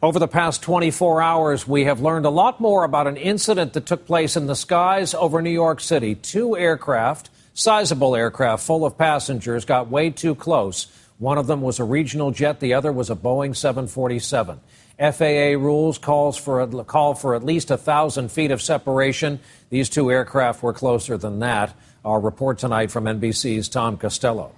Over the past 24 hours, we have learned a lot more about an incident that took place in the skies over New York City. Two aircraft, sizable aircraft full of passengers, got way too close. One of them was a regional jet. The other was a Boeing 747. FAA rules call for at least 1,000 feet of separation. These two aircraft were closer than that. Our report tonight from NBC's Tom Costello.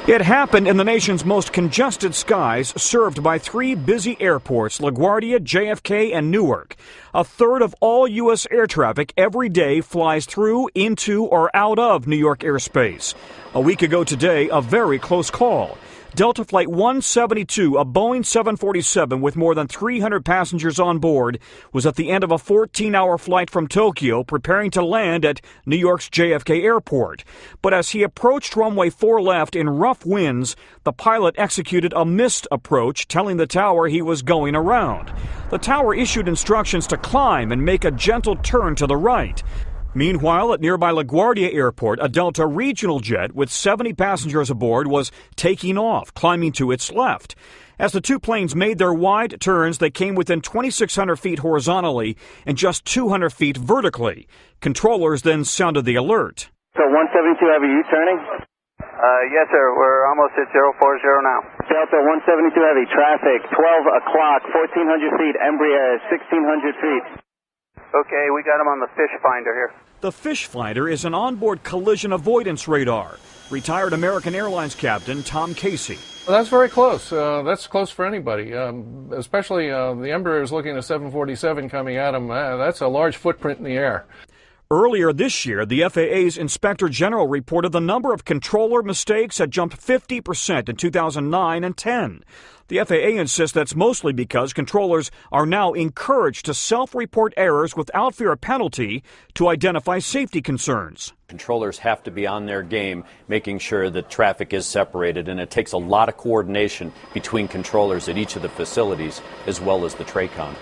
It happened in the nation's most congested skies, served by three busy airports, LaGuardia, JFK, and Newark. A third of all U.S. air traffic every day flies through, into, or out of New York airspace. A week ago today, a very close call. Delta Flight 172, a Boeing 747 with more than 300 passengers on board, was at the end of a 14-hour flight from Tokyo preparing to land at New York's JFK Airport. But as he approached runway 4 left in rough winds, the pilot executed a missed approach, telling the tower he was going around. The tower issued instructions to climb and make a gentle turn to the right. Meanwhile, at nearby LaGuardia Airport, a Delta regional jet with 70 passengers aboard was taking off, climbing to its left. As the two planes made their wide turns, they came within 2,600 feet horizontally and just 200 feet vertically. Controllers then sounded the alert. So 172 Heavy, you turning? Yes, sir. We're almost at 040 now. Delta 172 Heavy, traffic, 12 o'clock, 1,400 feet, Embraer, 1,600 feet. Okay, we got him on the fish finder here. The fish finder is an onboard collision avoidance radar. Retired American Airlines captain Tom Casey. Well, that's very close. That's close for anybody, especially the Embraer is looking at a 747 coming at him. That's a large footprint in the air. Earlier this year, the FAA's Inspector General reported the number of controller mistakes had jumped 50% in 2009 and 10. The FAA insists that's mostly because controllers are now encouraged to self-report errors without fear of penalty to identify safety concerns. Controllers have to be on their game, making sure that traffic is separated, and it takes a lot of coordination between controllers at each of the facilities as well as the TRACON.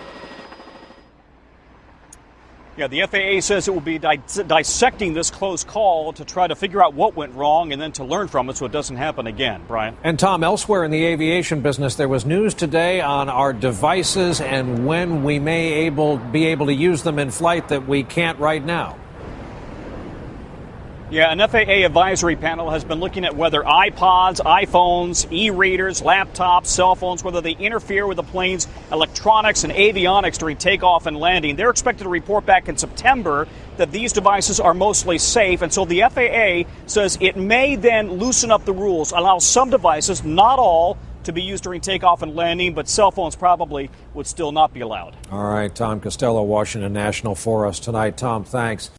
Yeah, the FAA says it will be dissecting this close call to try to figure out what went wrong and then to learn from it so it doesn't happen again. Brian? And Tom, elsewhere in the aviation business, there was news today on our devices and when we may be able to use them in flight that we can't right now. Yeah, an FAA advisory panel has been looking at whether iPods, iPhones, e-readers, laptops, cell phones, whether they interfere with the plane's electronics and avionics during takeoff and landing. They're expected to report back in September that these devices are mostly safe, and so the FAA says it may then loosen up the rules, allow some devices, not all, to be used during takeoff and landing, but cell phones probably would still not be allowed. All right, Tom Costello, Washington National for us tonight. Tom, thanks.